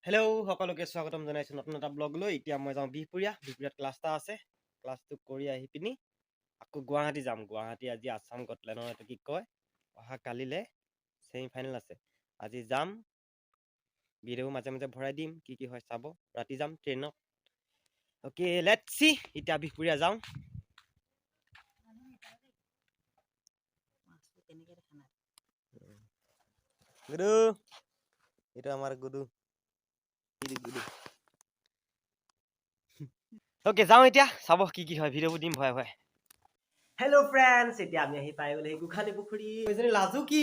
Hello' সকলোকে স্বাগতম জনাইছোঁ নতুন এটা ব্লগ লৈ। এতিয়া মই যাওঁ বিহপুৰীয়াত ক্লাছ এটা আছে। ক্লাছটো কৰি আহি পিনি আকৌ গুৱাহাটী যাম। গুৱাহাটী আজি আছাম গটলেণ্ডৰ এইটো কি কয় অহা কালিলৈ ছেমি ফাইনেল আছে। আজি যাম, ভিডিঅ' মাজে মাজে ভৰাই দিম, কি হয় চাব। ৰাতি যাম ট্ৰেইনত। Okay let's C. এতিয়া বিহপুৰীয়া যাওঁ। গুডু, এইটো আমাৰ গুডু। অ'কে যাওঁ এতিয়া চাব কি হয়, ভিডিঅ'বোৰ দিম ভৰাই ভৰাই। হেল্ল' ফ্ৰেণ্ডছ, এতিয়া আমি আহি পাই গ'লো গোখানী পুখুৰী। লাজু কি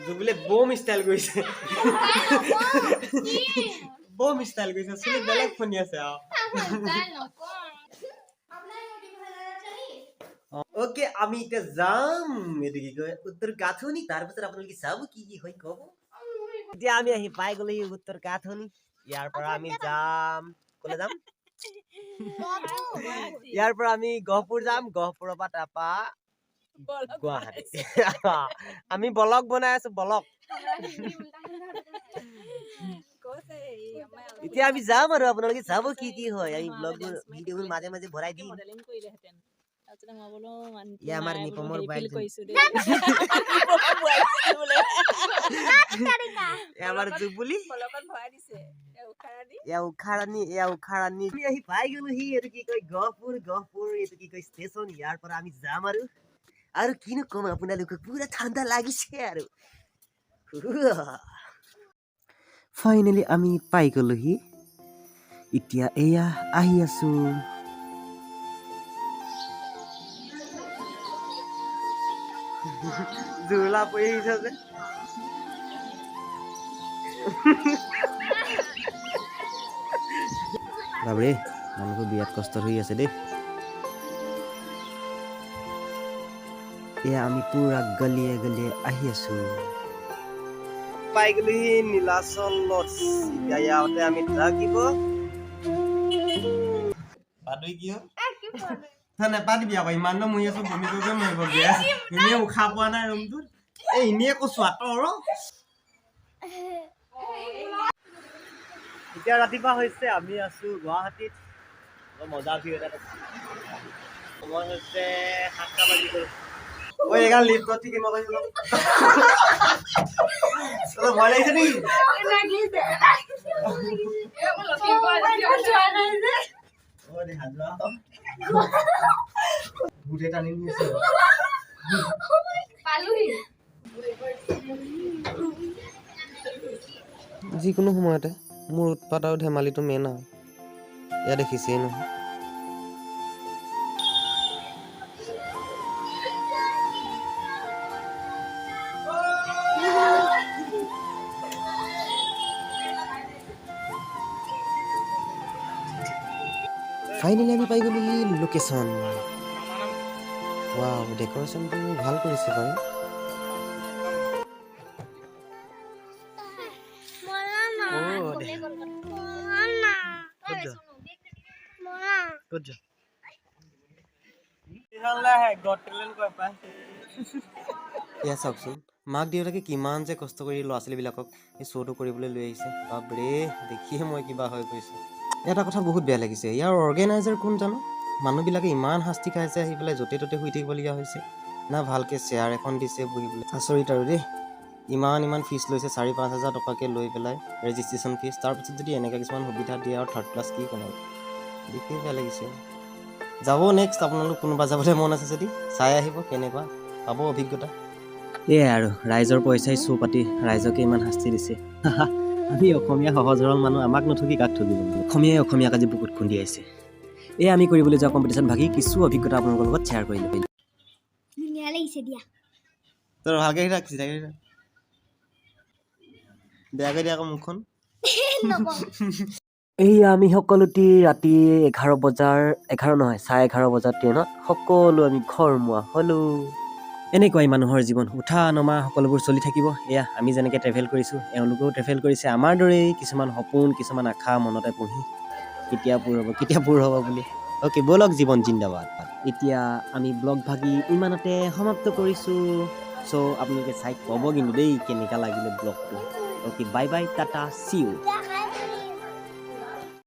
জুবিলে বম ষ্টাইল কৰিছে। বম ষ্টাইল কৰিছে, চুলি বেলেগ শুনি আছে আৰু। ওকে আমি এতিয়া যাম এইটো কি কয় উত্তৰ গাঁথনি। তাৰপিছত আপোনালোকে চাব কি হয় কব। এতিয়া আমি আহি পাই গ'লো উত্তৰ গাঁথনি। ইয়াৰ পৰা আমি যাম, কলে যাম? ইয়াৰ পৰা আমি গহপুৰ যাম, গহপুৰৰ পৰা তাৰপা গুৱাহাটী। আমি ব্লগ বনাই আছো, ব্লগ। এতিয়া আমি যাম আৰু আপোনালোকে চাব কি হয়। আমি ব্লগবোৰ ভিডিঅ'বোৰ মাজে মাজে ভৰাই দিম। আমাৰ নিপমৰ বাইক আমাৰ জুবুলি উখাৰাণী আহি পাই গলো এইটো কি কয় গহপুৰ এইটো কি কয় ষ্টেচন। ইয়াৰ পৰা আমি যাম আৰু কিনো কম আপোনালোকক, পুৰা ঠাণ্ডা লাগিছে আৰু। ফাইনেলি আমি পাই গলোহি। এতিয়া এয়া আহি আছো। জুৰুলা পৰি আহিছে যে। বাবৰে মানুহবোৰ বিৰাট কষ্ট হৈ আছে দেই। এয়া আমি পুৰা গলিয়ে গলিয়ে আহি আছো। পাই গলোহি নীলাচল লজ। এতিয়া ইয়াতে আমি থাকিব। পাদুই কি হ'ল? নেপাতিবি আকৌ, ইমানটো মৰি আছো, বমি কৰিব মৰিব। গেছ এনেই উশাহ পোৱা নাই ৰুমটোত। এনেই কৈছো আঁতৰ। এতিয়া ৰাতিপুৱা হৈছে, আমি আছো গুৱাহাটীত। মজা ভিউ এটা সময় হৈছে 7টা বাজি গ'ল। ঐ এগাল লিফ্টত ঠিক মই কৈছো ভয় লাগিছে নেকি? ভূতে টানি নিছে। যিকোনো সময়তে মোৰ উৎপাত আৰু ধেমালিটো মেইন আৰু এয়া দেখিছেই নহয়। ফাইনেলি আমি পাই গ'লো লোকেশ্যন। ৱাও, ডেক'ৰেশ্যনটো ভাল কৰিছে বাৰু। এয়া চাওকচোন, মাক দেউতাকে কিমান যে কষ্ট কৰি ল'ৰা ছোৱালীবিলাকক এই শ্ব'টো কৰিবলৈ লৈ আহিছে। বাপৰে, দেখিয়ে মই কিবা হৈ গৈছে। এটা কথা বহুত বেয়া লাগিছে, ইয়াৰ অৰ্গেনাইজাৰ কোন জানো? মানুহবিলাকে ইমান শাস্তি খাইছে, আহি পেলাই য'তে ত'তে শুই থাকিবলগীয়া হৈছে। না ভালকৈ চেয়াৰ এখন দিছে বহিবলৈ। আচৰিত আৰু দেই, ইমান ফিজ লৈছে, 4-5 হাজাৰ টকাকৈ লৈ পেলাই ৰেজিষ্ট্ৰেশ্যন ফিজ। তাৰপিছত যদি এনেকৈ কিছুমান সুবিধা দিয়ে আৰু থাৰ্ড ক্লাছ, কি ক'ম আৰু। দেখিয়ে বেয়া লাগিছে। যাব নেক্সট আপোনালোক কোনোবা যাবলৈ মন আছে যদি চাই আহিব, কেনেকুৱা পাব অভিজ্ঞতা। এয়াই আৰু ৰাইজৰ পইচাই শ্ব' পাতি ৰাইজকে ইমান শাস্তি দিছে। আমি অসমীয়া সহজ সৰল মানুহ, আমাক নথগি কাক ঠগিব? অসমীয়াক আজি বুকুত খুন্দিয়াইছে। এয়া আমি কৰিবলৈ যোৱা কম্পিটিশ্যন ভাগি কিছু অভিজ্ঞতা আপোনালোকৰ লগত শ্বেয়াৰ কৰিলোঁ। ধুনীয়া লাগিছে দিয়া। তোৰ ভালকে ৰাখিছে, বেয়াকৈ দিয়া আকৌ মুখখন। এইয়া আমি সকলোটি ৰাতি 11 বজাৰ 11:30 বজাত ট্ৰেইনত সকলো আমি ঘৰমুৱা হ'লো। এনেকুৱাই মানুহৰ জীৱন, উঠা নমা সকলোবোৰ চলি থাকিব। এয়া আমি যেনেকৈ ট্ৰেভেল কৰিছোঁ, এওঁলোকেও ট্ৰেভেল কৰিছে আমাৰ দৰেই। কিছুমান সপোন, কিছুমান আশা মনতে পুহি কেতিয়া পূৰ হ'ব বুলি। অ'কে ব'লক, জীৱন জিন্দাবাদ। এতিয়া আমি ব্লগ ভাগি ইমানতে সমাপ্ত কৰিছোঁ। চ' আপোনালোকে চাই ক'ব কিন্তু দেই কেনেকুৱা লাগিলে ব্লগটো। Okay bye bye tata see U